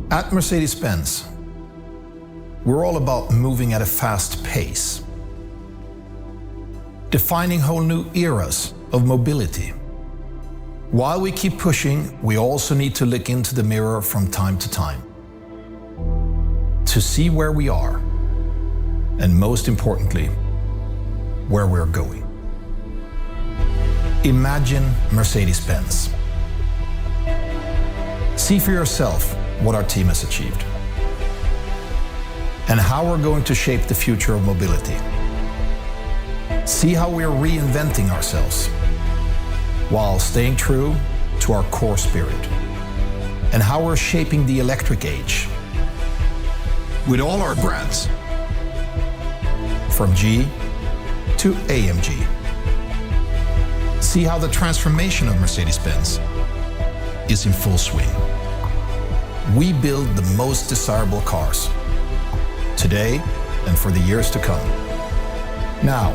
At Mercedes-Benz, we're all about moving at a fast pace, defining whole new eras of mobility. While we keep pushing, we also need to look into the mirror from time to time to see where we are, and most importantly, where we're going. Imagine Mercedes-Benz. See for yourself what our team has achieved and how we're going to shape the future of mobility. See how we're reinventing ourselves while staying true to our core spirit, and how we're shaping the electric age with all our brands, from G to AMG. See how the transformation of Mercedes-Benz is in full swing. We build the most desirable cars, today and for the years to come. Now,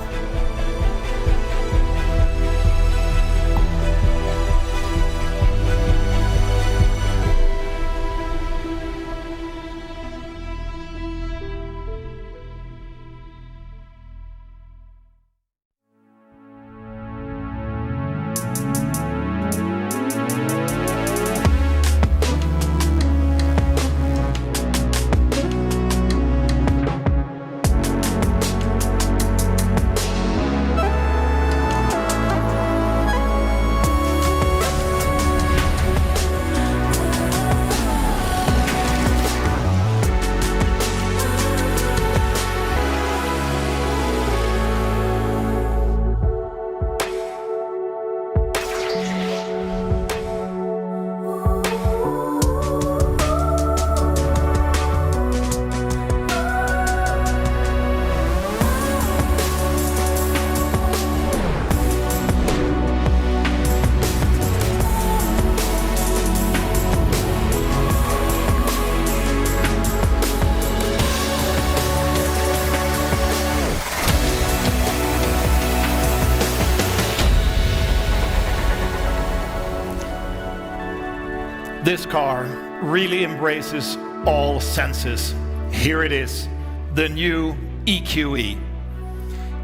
This car really embraces all senses. Here it is, the new EQE.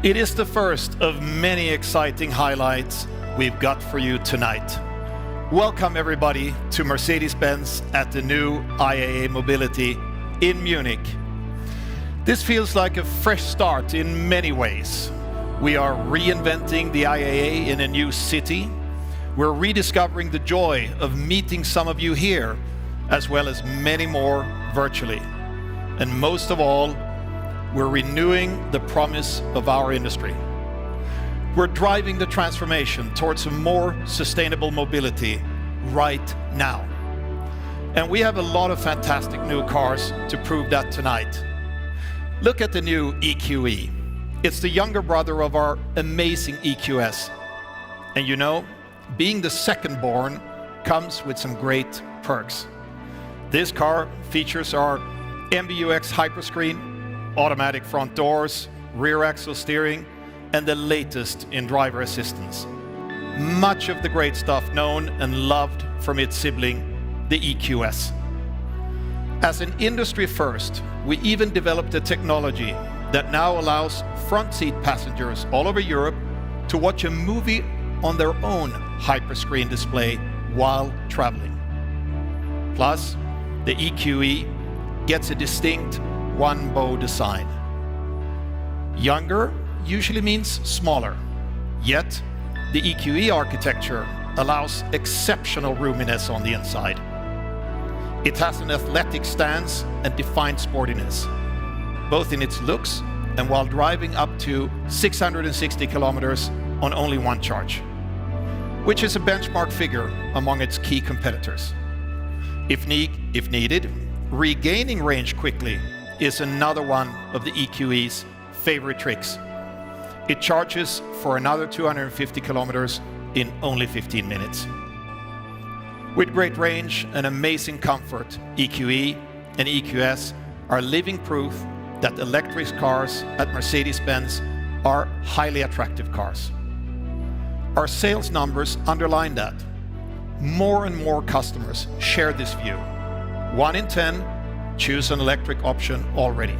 It is the first of many exciting highlights we've got for you tonight. Welcome everybody to Mercedes-Benz at the new IAA Mobility in Munich. This feels like a fresh start in many ways. We are reinventing the IAA in a new city. We're rediscovering the joy of meeting some of you here, as well as many more virtually. And most of all, we're renewing the promise of our industry. We're driving the transformation towards a more sustainable mobility right now. And we have a lot of fantastic new cars to prove that tonight. Look at the new EQE. It's the younger brother of our amazing EQS. And you know, being the second born comes with some great perks. This car features our MBUX Hyperscreen, automatic front doors, rear axle steering, and the latest in driver assistance. Much of the great stuff known and loved from its sibling, the EQS. As an industry first, we even developed a technology that now allows front seat passengers all over Europe to watch a movie on their own hyperscreen display while traveling. Plus, the EQE gets a distinct one-bow design. Younger usually means smaller, yet the EQE architecture allows exceptional roominess on the inside. It has an athletic stance and defined sportiness, both in its looks and while driving up to 660 kilometers on only one charge, which is a benchmark figure among its key competitors. If needed, regaining range quickly is another one of the EQE's favorite tricks. It charges for another 250 kilometers in only 15 minutes. With great range and amazing comfort, EQE and EQS are living proof that electric cars at Mercedes-Benz are highly attractive cars. Our sales numbers underline that. More and more customers share this view. 1 in 10 choose an electric option already.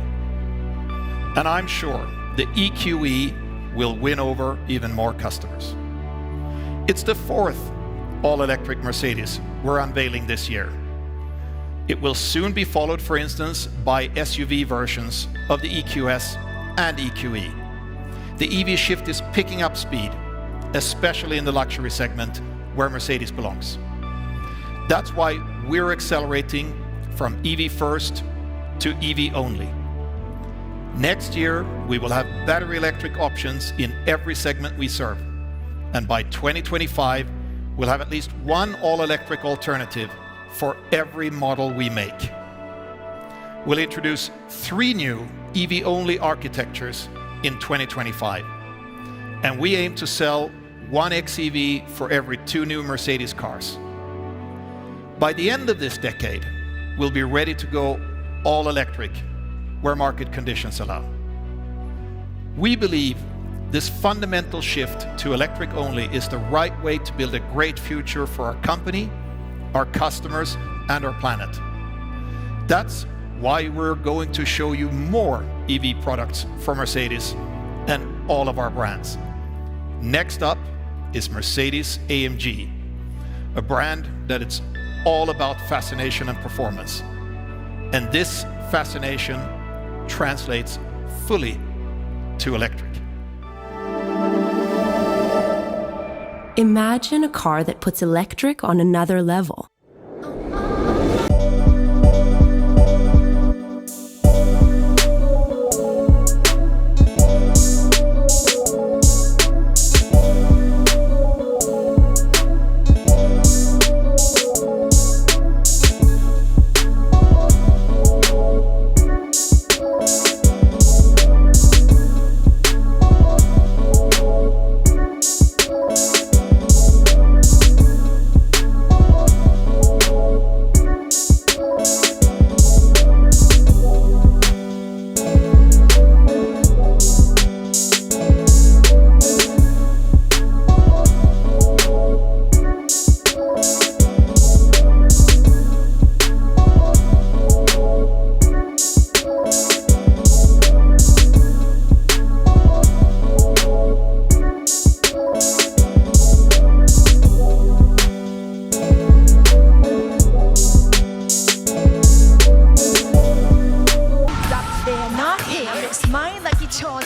And I'm sure the EQE will win over even more customers. It's the 4th all-electric Mercedes we're unveiling this year. It will soon be followed, for instance, by SUV versions of the EQS and EQE. The EV shift is picking up speed, especially in the luxury segment where Mercedes belongs. That's why we're accelerating from EV first to EV only. Next year, we will have battery electric options in every segment we serve. And by 2025, we'll have at least one all-electric alternative for every model we make. We'll introduce 3 new EV-only architectures in 2025. And we aim to sell 1 xEV for every 2 new Mercedes cars. By the end of this decade, we'll be ready to go all electric where market conditions allow. We believe this fundamental shift to electric only is the right way to build a great future for our company, our customers, and our planet. That's why we're going to show you more EV products from Mercedes and all of our brands. Next up is Mercedes-AMG, a brand that it's all about fascination and performance. And this fascination translates fully to electric. Imagine a car that puts electric on another level.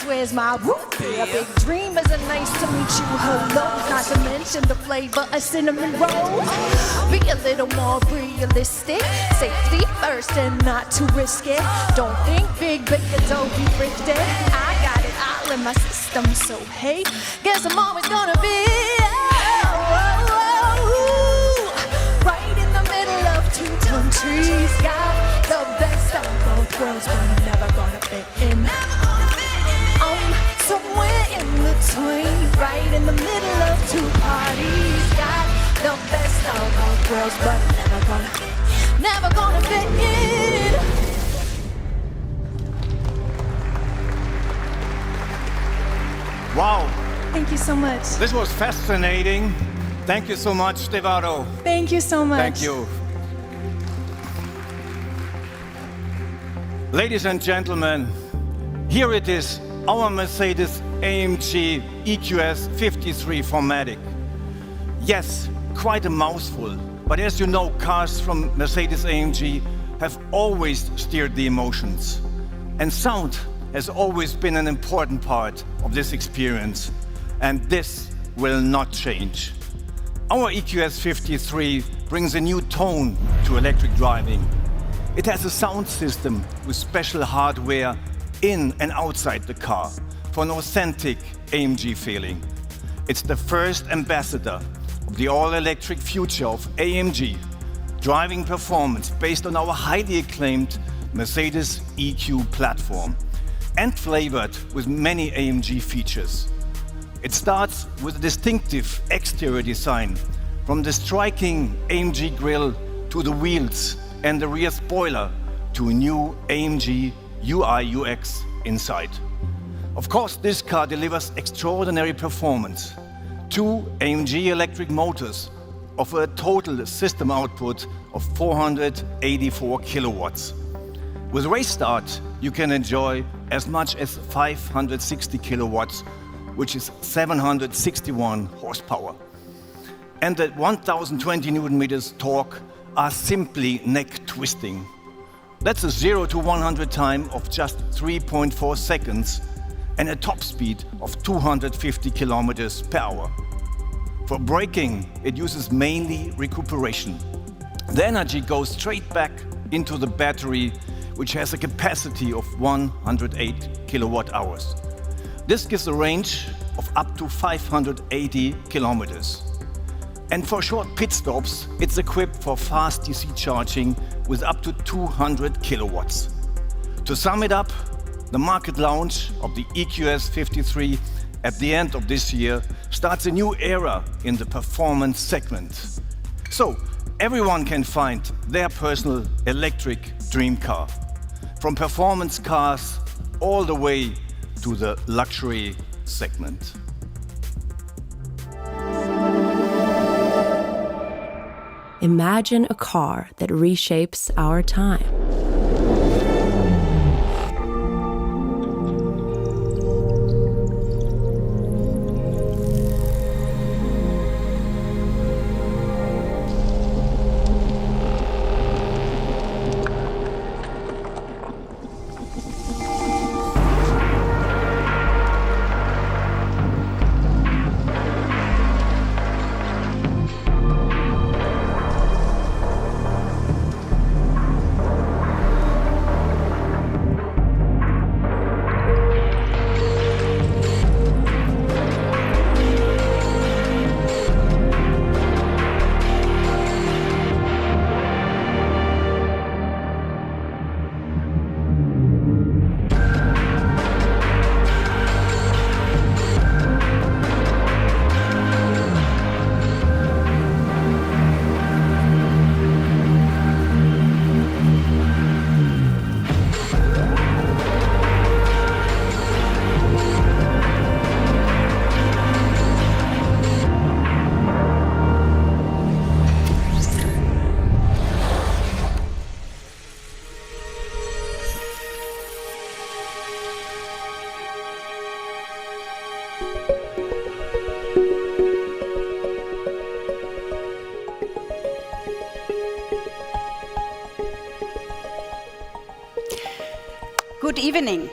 Where's my root beer? Big dream is a nice to meet you. Hello, not to mention the flavor of cinnamon rolls. Be a little more realistic. Safety first and not too risky. Don't think big, but you don't be thrifty. I got it all in my system, so hey, guess I'm always gonna be right in the middle of 2 countries. Got the best of both worlds, but I'm never gonna fit in. Somewhere in between, right in the middle of 2 parties. Got the best of both worlds, but never gonna fit in. Wow. Thank you so much. This was fascinating. Thank you so much, Stevado. Thank you so much. Thank you. Ladies and gentlemen, here it is. Our Mercedes-AMG EQS 53 4MATIC. Yes, quite a mouthful, but as you know, cars from Mercedes-AMG have always steered the emotions. And sound has always been an important part of this experience, and this will not change. Our EQS 53 brings a new tone to electric driving. It has a sound system with special hardware in and outside the car for an authentic AMG feeling. It's the first ambassador of the all-electric future of AMG, driving performance based on our highly acclaimed Mercedes EQ platform and flavored with many AMG features. It starts with a distinctive exterior design, from the striking AMG grille to the wheels and the rear spoiler to a new AMG UI UX inside. Of course, this car delivers extraordinary performance. 2 AMG electric motors, offer a total system output of 484 kilowatts. With race start, you can enjoy as much as 560 kilowatts, which is 761 horsepower. And at 1020 Newton meters torque are simply neck twisting. That's a 0 to 100 time of just 3.4 seconds and a top speed of 250 kilometers per hour. For braking, it uses mainly recuperation. The energy goes straight back into the battery, which has a capacity of 108 kilowatt hours. This gives a range of up to 580 kilometers. And for short pit stops, it's equipped for fast DC charging with up to 200 kilowatts. To sum it up, the market launch of the EQS 53 at the end of this year starts a new era in the performance segment. So everyone can find their personal electric dream car, from performance cars all the way to the luxury segment. Imagine a car that reshapes our time. Good evening.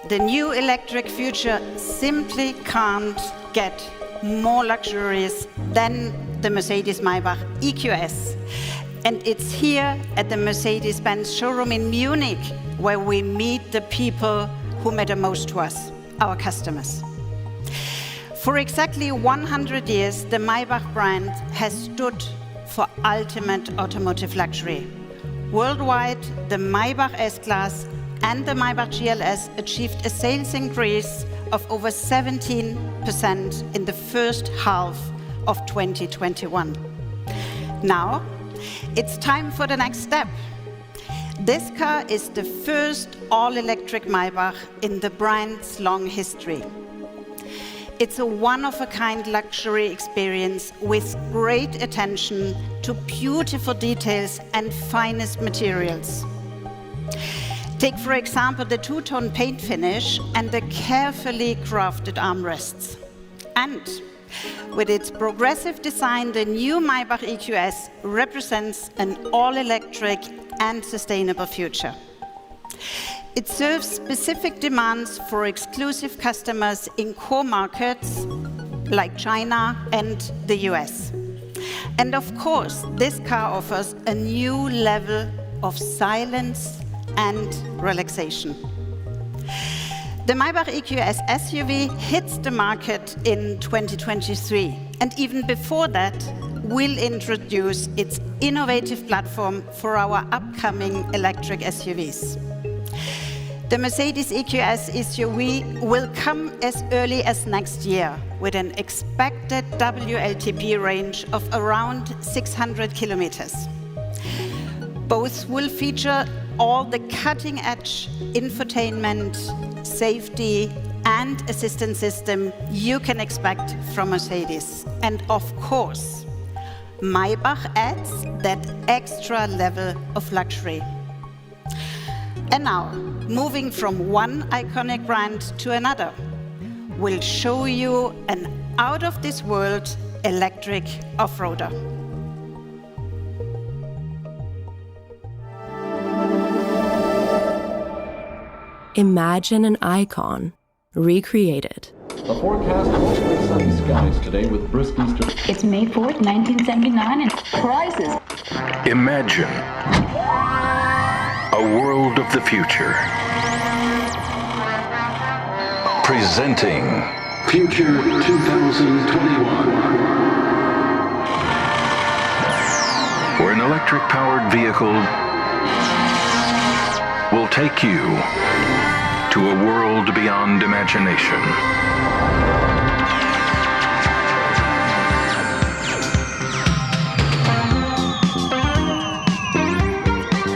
The new electric future simply can't get more luxurious than the Mercedes-Maybach EQS. And it's here at the Mercedes-Benz showroom in Munich where we meet the people who matter most to us, our customers. For exactly 100 years, the Maybach brand has stood for ultimate automotive luxury. Worldwide, the Maybach S-Class and the Maybach GLS achieved a sales increase of over 17% in the first half of 2021. Now, it's time for the next step. This car is the first all-electric Maybach in the brand's long history. It's a one-of-a-kind luxury experience with great attention to beautiful details and finest materials. Take, for example, the two-tone paint finish and the carefully crafted armrests. And with its progressive design, the new Maybach EQS represents an all-electric and sustainable future. It serves specific demands for exclusive customers in core markets like China and the US. And of course, this car offers a new level of silence and relaxation. The Maybach EQS SUV hits the market in 2023, and even before that, will introduce its innovative platform for our upcoming electric SUVs. The Mercedes EQS SUV will come as early as next year with an expected WLTP range of around 600 kilometers. Both will feature all the cutting-edge infotainment, safety, and assistance system you can expect from Mercedes. And of course, Maybach adds that extra level of luxury. And now, moving from one iconic brand to another, we'll show you an out-of-this-world electric off-roader. Imagine an icon recreated. The forecast mostly sunny skies today with brisk eastern. It's May 4th, 1979, and prices. Imagine a world of the future. Presenting Future 2021. where an electric-powered vehicle will take you to a world beyond imagination.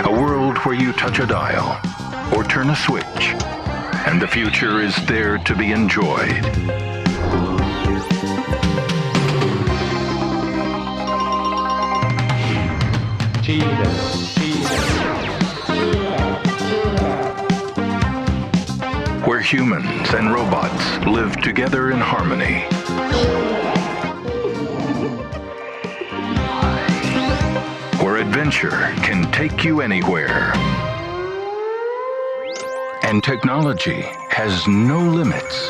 A world where you touch a dial or turn a switch, and the future is there to be enjoyed. Where humans and robots live together in harmony. Where adventure can take you anywhere. And technology has no limits.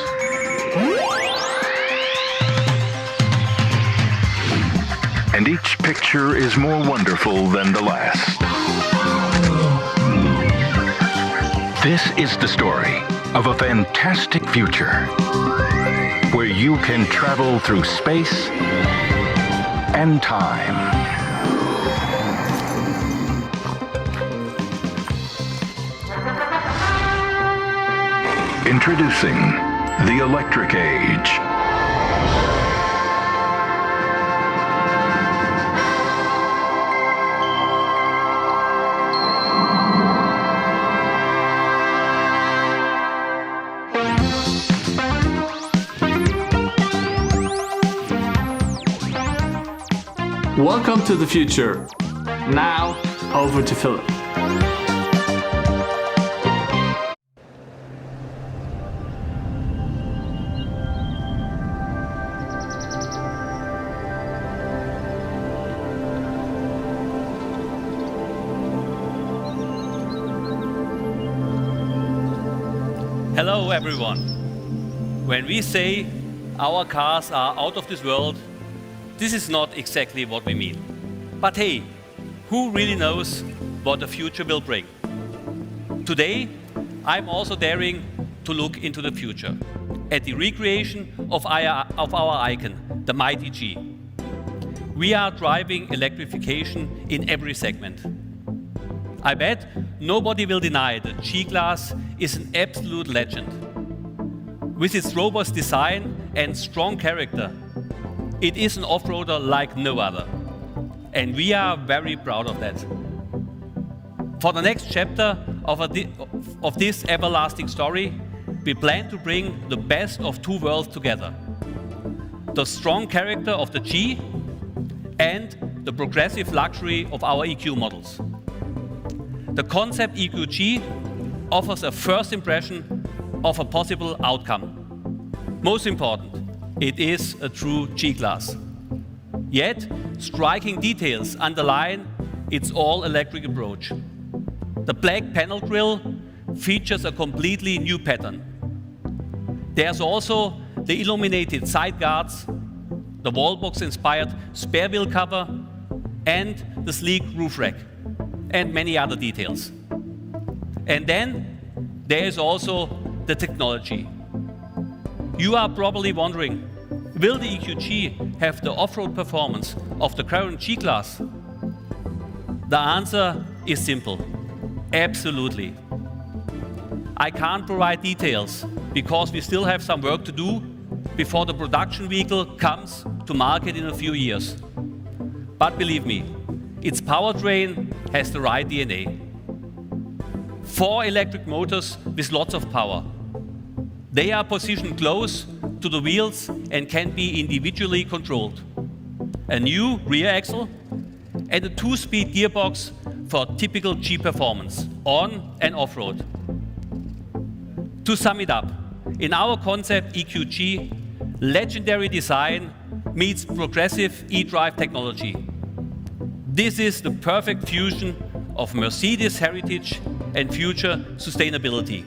And each picture is more wonderful than the last. This is the story of a fantastic future where you can travel through space and time. Introducing the electric age. Welcome to the future. Now, over to Philip. Hello everyone. When we say our cars are out of this world, this is not exactly what we mean. But hey, who really knows what the future will bring? Today, I'm also daring to look into the future, at the recreation of our icon, the mighty G. We are driving electrification in every segment. I bet nobody will deny that G-Class is an absolute legend. With its robust design and strong character, it is an off-roader like no other. And we are very proud of that. For the next chapter of this everlasting story, we plan to bring the best of two worlds together. The strong character of the G and the progressive luxury of our EQ models. The concept EQG offers a first impression of a possible outcome. Most important, it is a true G-Class. Yet, striking details underline its all-electric approach. The black panel grille features a completely new pattern. There's also the illuminated side guards, the wallbox-inspired spare wheel cover, and the sleek roof rack, and many other details. And then there is also the technology. You are probably wondering, will the EQG have the off-road performance of the current G-Class? The answer is simple. Absolutely. I can't provide details because we still have some work to do before the production vehicle comes to market in a few years. But believe me, its powertrain has the right DNA. 4 electric motors with lots of power. They are positioned close to the wheels and can be individually controlled. a new rear axle, and a 2-speed gearbox for typical G performance, on and off-road. To sum it up, in our concept EQG, legendary design meets progressive e-drive technology. This is the perfect fusion of Mercedes heritage and future sustainability.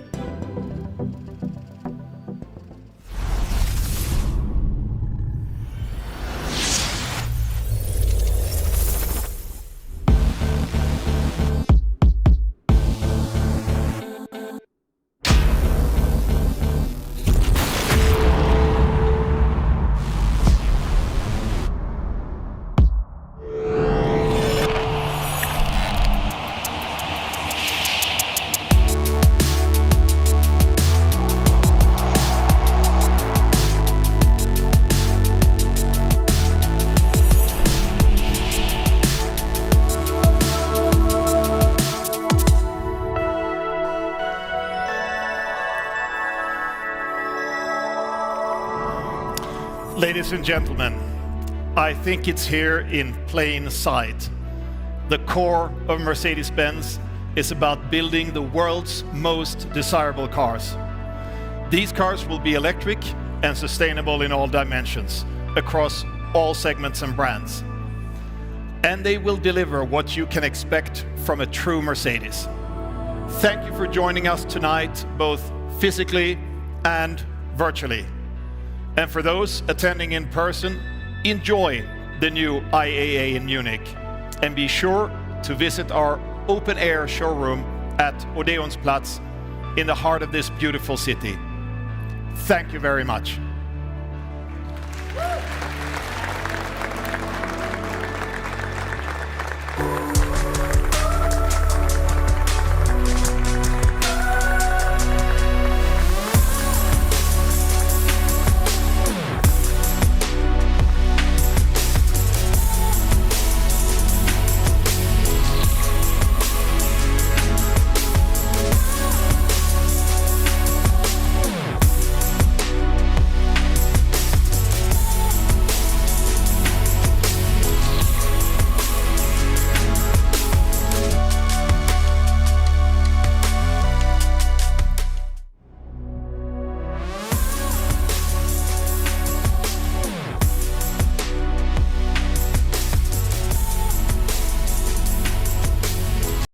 Ladies and gentlemen, I think it's here in plain sight. The core of Mercedes-Benz is about building the world's most desirable cars. These cars will be electric and sustainable in all dimensions, across all segments and brands. And they will deliver what you can expect from a true Mercedes. Thank you for joining us tonight, both physically and virtually. And for those attending in person, enjoy the new IAA in Munich. And be sure to visit our open-air showroom at Odeonsplatz in the heart of this beautiful city. Thank you very much.